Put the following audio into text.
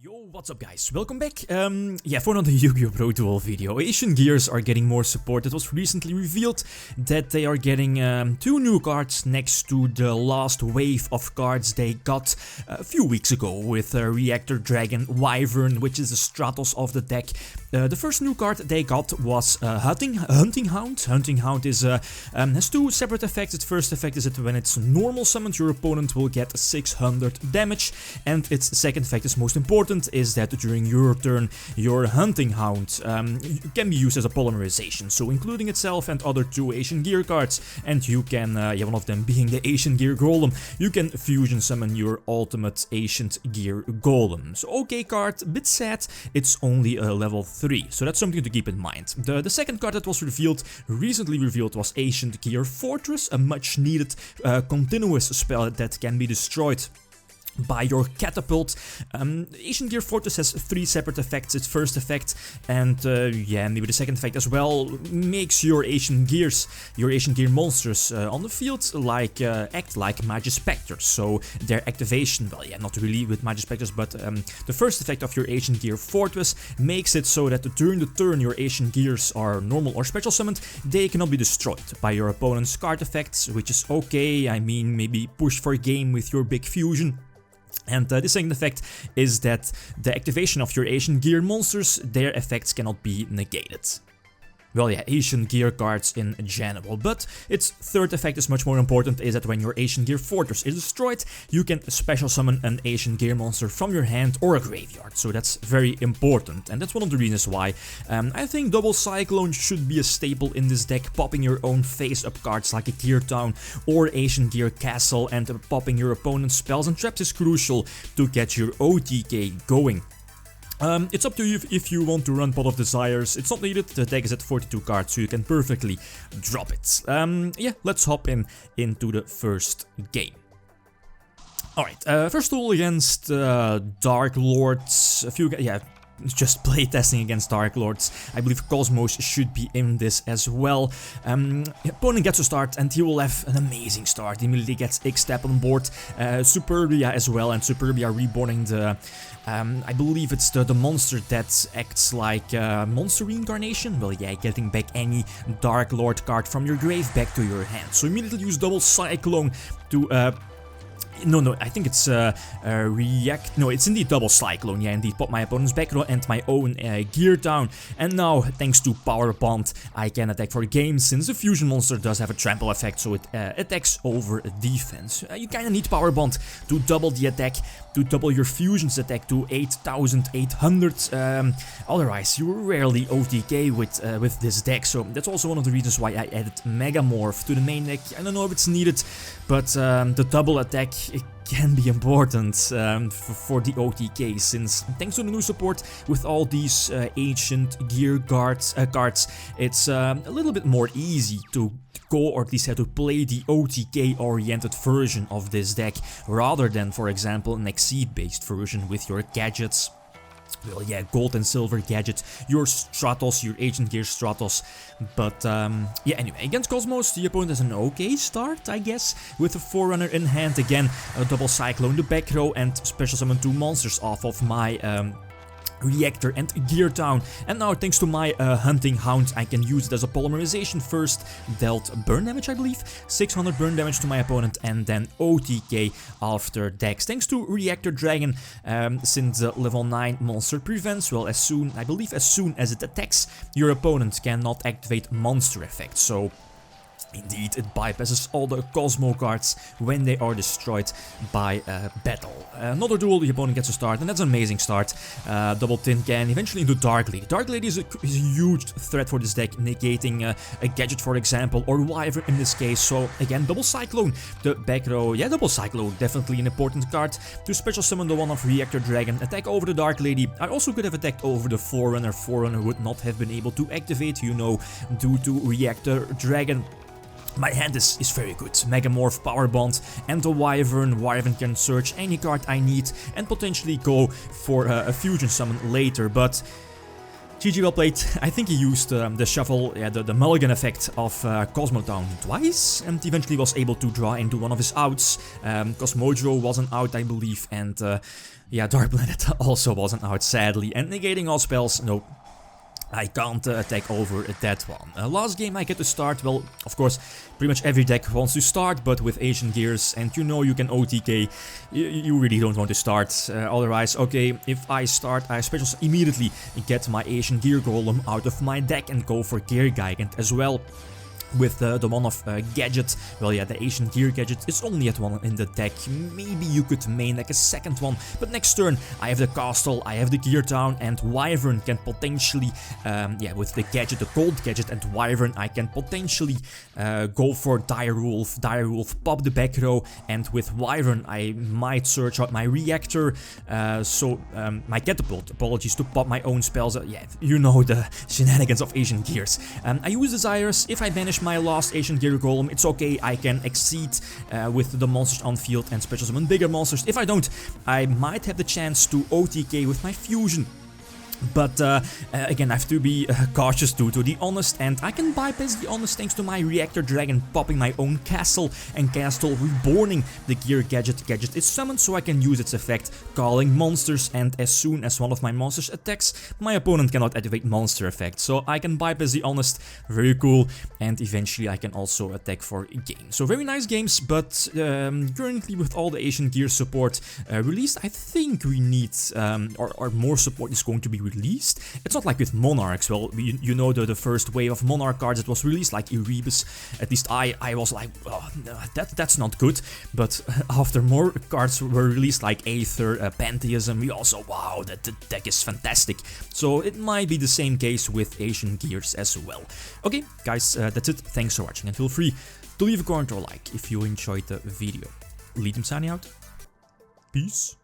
Yo, what's up guys, welcome back. For another YgoPro duel video. Asian gears are getting more support. It was recently revealed that they are getting 2 new cards next to the last wave of cards they got a few weeks ago with Reactor Dragon Wyvern, which is the Stratos of the deck. The first new card they got was Hunting Hound. Hunting Hound is, has 2 separate effects. Its first effect is that when it's normal summoned, your opponent will get 600 damage, and its second effect is most important, is that during your turn, your Hunting Hound can be used as a polymerization, so including itself and other 2 Asian gear cards, and you can, one of them being the Asian gear golem, you can fusion summon your ultimate Asian gear golem. So okay card, bit sad, it's only a level 3, so that's something to keep in mind. The second card that was recently revealed, was Hound Fortress, a much needed continuous spell that can be destroyed by your catapult. Hound Fortress has 3 separate effects. Its first effect, and maybe the second effect as well, makes your Asian gear monsters on the field act like Magispectors. So their activation, well, yeah, not really with Magispectors, but the first effect of your Hound Fortress makes it so that during the turn your Asian gears are normal or special summoned, they cannot be destroyed by your opponent's card effects, which is okay. I mean, maybe push for game with your big fusion. And the second effect is that the activation of your Asian gear monsters, their effects cannot be negated. Well, yeah, Asian gear cards in general, but its third effect is much more important, is that when your Asian gear fortress is destroyed, you can special summon an Asian gear monster from your hand or a graveyard, so that's very important, and that's one of the reasons why I think Double Cyclone should be a staple in this deck. Popping your own face-up cards like a Gear Town or Asian Gear Castle and popping your opponent's spells and traps is crucial to get your OTK going. It's up to you if you want to run Pot of Desires. It's not needed, the deck is at 42 cards, so you can perfectly drop it. Let's hop into the first game. Alright, first duel against Dark Lords. Just playtesting against Dark Lords. I believe Cosmos should be in this as well. Opponent gets a start and he will have an amazing start. He immediately gets X-Step on board, Superbia as well, and Superbia reborning the, I believe it's the monster that acts like monster reincarnation. Well, yeah, getting back any Dark Lord card from your grave back to your hand. So immediately use Double Cyclone to No, I think it's React. No, it's indeed Double Cyclone. Yeah, indeed. Pop my opponent's back row and my own gear down. And now, thanks to Power Bond, I can attack for game, since the fusion monster does have a trample effect, so it attacks over defense. You kinda need Power Bond to double the attack, to double your fusion's attack to 8,800. Otherwise, you rarely OTK with this deck. So that's also one of the reasons why I added Megamorph to the main deck. I don't know if it's needed, but the double attack, it can be important for the OTK, since thanks to the new support with all these ancient gear cards, it's a little bit more easy to go, or at least have to play the OTK oriented version of this deck, rather than, for example, an Exceed based version with your gadgets. Well, yeah, gold and silver gadget, your Stratos, your Ancient Gear Stratos. But, anyway, against Cosmos, the opponent has an okay start, I guess, with a Forerunner in hand. Again, a Double Cyclone the back row and special summon 2 monsters off of my, Reactor and Gear Town. And now, thanks to my Hunting Hound, I can use it as a polymerization. First dealt burn damage, I believe, 600 burn damage to my opponent, and then OTK after Dex. Thanks to Reactor Dragon, since the level 9 monster prevents, well, as soon as it attacks, your opponent cannot activate monster effects. So indeed, it bypasses all the Cosmo cards when they are destroyed by battle. Another duel, the opponent gets a start, and that's an amazing start. Double Tin Can, eventually into Dark Lady. Dark Lady is a huge threat for this deck, negating a gadget, for example, or Wyvern in this case. So again, Double Cyclone, the back row. Yeah, Double Cyclone, definitely an important card to special summon the one of Reactor Dragon, attack over the Dark Lady. I also could have attacked over the Forerunner. Forerunner would not have been able to activate, you know, due to Reactor Dragon. My hand is very good. Megamorph, Power Bond, and the Wyvern. Wyvern can search any card I need and potentially go for a fusion summon later, but GG well played. I think he used the shuffle, yeah, the mulligan effect of Cosmotown twice, and eventually was able to draw into one of his outs. Cosmojo wasn't out, I believe, and yeah, Dark Planet also wasn't out, sadly. And negating all spells, nope. I can't attack over that one. Last game I get to start, well, of course, pretty much every deck wants to start, but with Asian Gears, and you know you can OTK, you really don't want to start. Otherwise, okay, if I start, I special immediately get my Asian Gear Golem out of my deck and go for Gear Gigant as well. With the one of Gadget, well yeah, the Asian Gear Gadget is only at one in the deck. Maybe you could main like a second one, but next turn I have the Castle, I have the Gear Town, and Wyvern can potentially, yeah, with the Gadget, the Cold Gadget and Wyvern, I can potentially go for Direwolf. Direwolf, pop the back row, and with Wyvern I might search out my Reactor, my Catapult, apologies, to pop my own spells. Yeah, you know the shenanigans of Asian Gears. I use Desires. If I banish my last Asian Gear Golem, it's okay, I can exceed with the monsters on field and special summon bigger monsters. If I don't, I might have the chance to OTK with my Fusion. But again, I have to be cautious to be honest, and I can bypass the honest thanks to my Reactor Dragon popping my own Castle, and Castle reborning the Gear Gadget. Gadget is summoned, so I can use its effect, calling monsters, and as soon as one of my monsters attacks, my opponent cannot activate monster effect. So I can bypass the honest, very cool, and eventually I can also attack for a game. So very nice games, but currently with all the Asian Gear support released, I think we need, or more support is going to be released. It's not like with Monarchs. Well, you know the first wave of Monarch cards that was released, like Erebus. At least I was like, oh, no, that's not good. But after more cards were released, like Aether, Pantheism, we also, wow, that deck is fantastic. So it might be the same case with Asian Gears as well. Okay, guys, that's it. Thanks for watching, and feel free to leave a comment or like if you enjoyed the video. Lithium signing out. Peace.